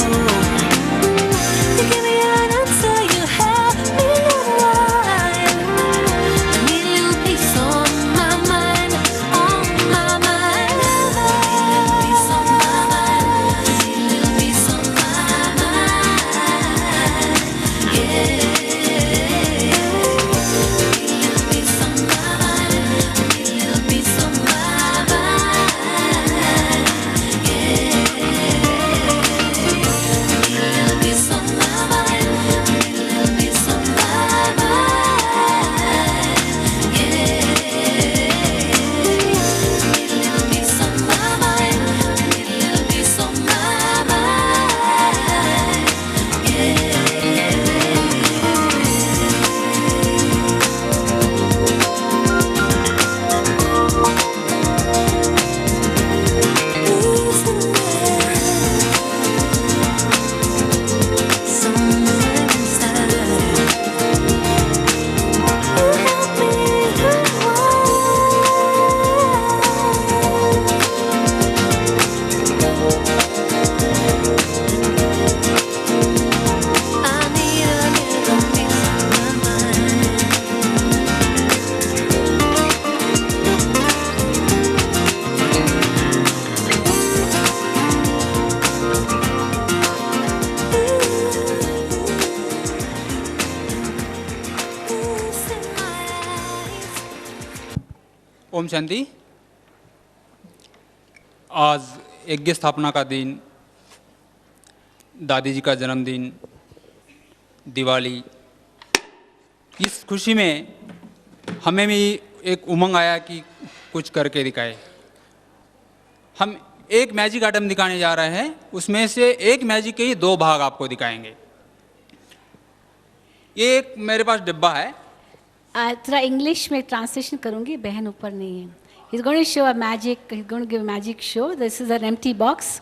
You give me an answer, you help me unwind. I need a little peace on my mind, on my mind. I need a little peace on my mind. I need a little peace on my mind. Yeah. I need a little peace on my mind. I need a little peace on my mind. Yeah. I need a little peace on my mind. I need a little peace on my mind. Yeah. I need a little peace on my mind. I need a little peace on my mind. Somewhere inside. Help me unwind. I need a little peace on my mind. Blues in my eyes. Om Shanti. आज यज्ञ स्थापना का दिन, दादी जी का जन्मदिन, दिवाली। इस खुशी में हमें भी एक उमंग आया कि कुछ करके दिखाए। हम एक मैजिक आइटम दिखाने जा रहे हैं, उसमें से एक मैजिक के ही दो भाग आपको दिखाएंगे। ये एक मेरे पास डिब्बा है। थोड़ा इंग्लिश में ट्रांसलेशन करूंगी, बहन ऊपर नहीं है। He's going to show a magic. He's going to give a magic show. This is an empty box.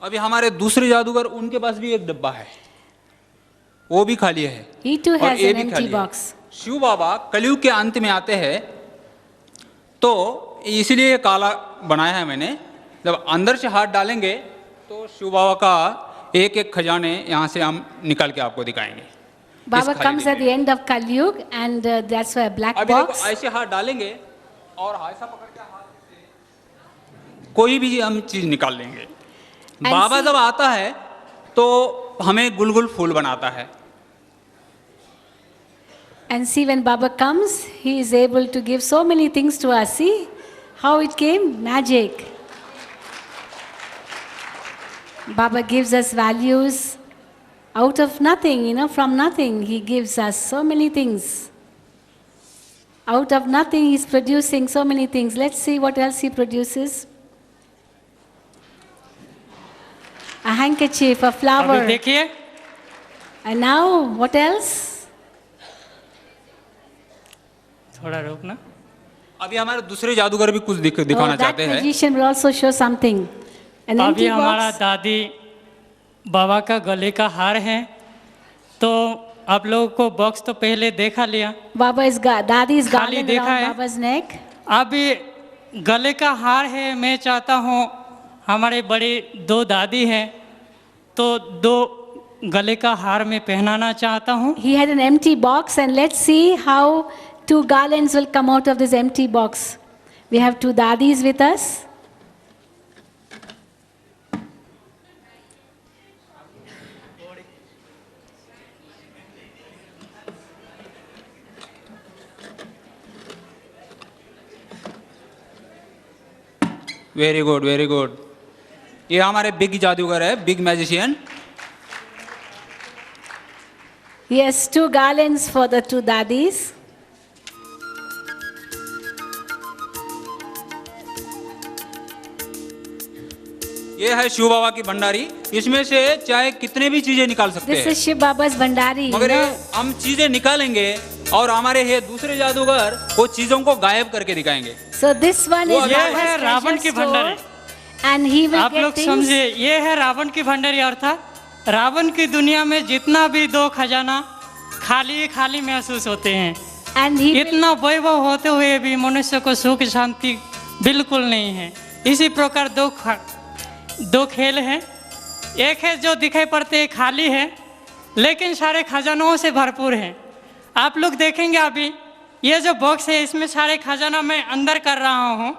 अभी हमारे दूसरे जादूगर उनके पास भी एक डिब्बा है, वो भी खाली है। He too और has ये an भी empty खाली है। box. शिव बाबा कलयुग के अंत में आते हैं, तो इसलिए काला बनाया है मैंने। जब अंदर से हाथ डालेंगे तो शिव बाबा का एक एक खजाने यहाँ से हम निकाल के आपको दिखाएंगे। Baba थाली comes में। at the end of Kali Yuga, and that's why a black अभी देखो box. ऐसे हाथ डालेंगे और ऐसा पकड़ के हाथ से कोई भी हम चीज निकाल लेंगे। बाबा see- जब आता है तो हमें गुलगुल फूल बनाता है। And see, when Baba comes, he is able to give so many things to us. See how it came? Magic. Baba gives us values out of nothing, from nothing. He gives us so many things. Out of nothing, he's producing so many things. Let's see what else he produces. A handkerchief, a अभी flower. देखिए And now, what else? थोड़ा रोकना। अभी हमारे दूसरे जादूगर भी कुछ दिखाना that चाहते हैं। magician will also show something. An अभी empty हमारा box. दादी बाबा का गले का हार है, तो आप लोगों को बॉक्स तो पहले देखा लिया। Daddy is खाली garland देखा around है। Baba's neck. अभी गले का हार है, मैं चाहता हूँ हमारे बड़े दो दादी हैं, तो दो गले का हार में पहनाना चाहता हूँ। He had an empty box, and let's see how 2 garlands will come out of this empty box. We have 2 dadis with us. Very good very good. ये हमारे बिग जादूगर है, big magician. He has 2 garlands for the 2 dadis. ये है शिव बाबा की भंडारी। इसमें से चाहे कितने भी चीजें निकाल सकते This हैं, is Shiv Baba's Bhandari. मगर ये हम चीजें निकालेंगे और हमारे ये दूसरे जादूगर वो चीजों को गायब करके दिखाएंगे। So this one वो is ये Baba's है रावण treasure की store, Bhandari. and he will आप get लोग things. समझे, ये है रावण की भंडारी, अर्थात रावण की दुनिया में जितना भी दो खजाना खाली खाली महसूस होते हैं। And he will, इतना वैभव होते हुए भी मनुष्य को सुख शांति बिल्कुल नहीं है। इसी प्रकार दो खेल हैं। एक है जो दिखाई पड़ते हैं खाली है, लेकिन सारे खजानों से भरपूर है। आप लोग देखेंगे अभी ये जो बॉक्स है, इसमें सारे खजाना मैं अंदर कर रहा हूँ।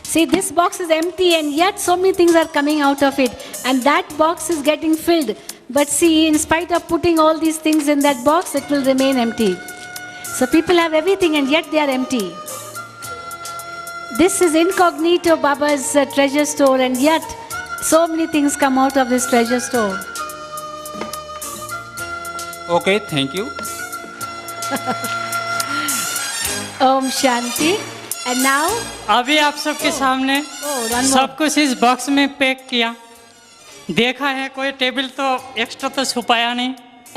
see, this box is empty, and yet so many things are coming out of it, and that box is getting filled. But see, in spite of putting all these things in that box, it will remain empty. So people have everything, and yet they are empty. This is incognito Baba's treasure store, and yet so many things come out of this treasure store. Okay, thank you. Om Shanti. And now, अभी आप सबके सामने one more. सब कुछ इस box में pack किया। देखा है, कोई टेबल तो एक्स्ट्रा तो छुपाया नहीं।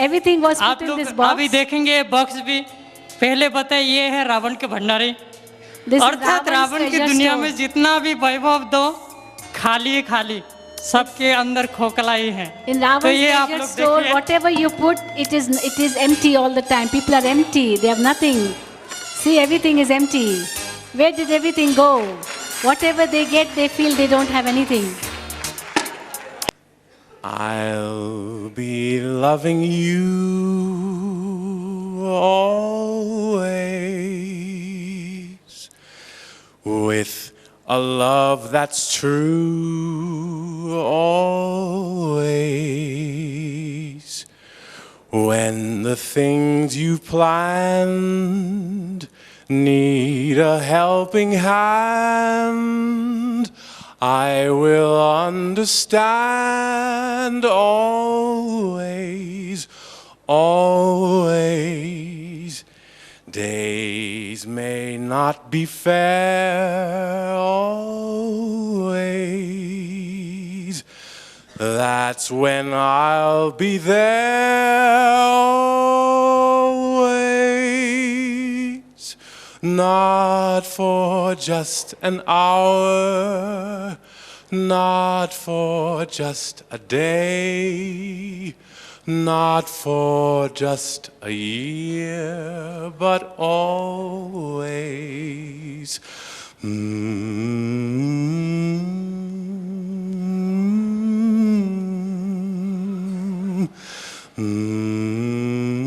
everything was आप put in लोग this box. अभी देखेंगे ये बॉक्स भी। पहले बताए ये है रावण के भंडारी, This is अर्थात Ravan's रावण की treasure दुनिया store. में जितना भी वैभव दो खाली ही खाली, सबके अंदर खोखला ही है। In तो Ravan's ये आप treasure लोग store, देखिए, whatever you put, it is empty all the time. People are empty. They have nothing. See, everything is empty. Where did everything go? Whatever they get, they feel they don't have anything. I'll be loving you always with a love that's true always. When the things you planned need a helping hand, I will understand always, always. Days may not be fair always. That's when I'll be there always. Not for just an hour, not for just a day, not for just a year, but always. Mm-hmm.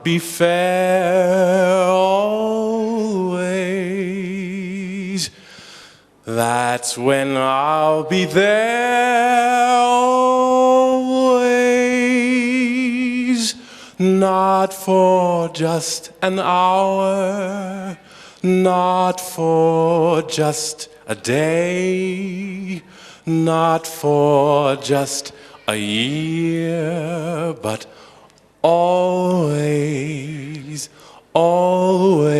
be fair always, that's when I'll be there always. Not for just an hour, not for just a day, not for just a year, but always, always.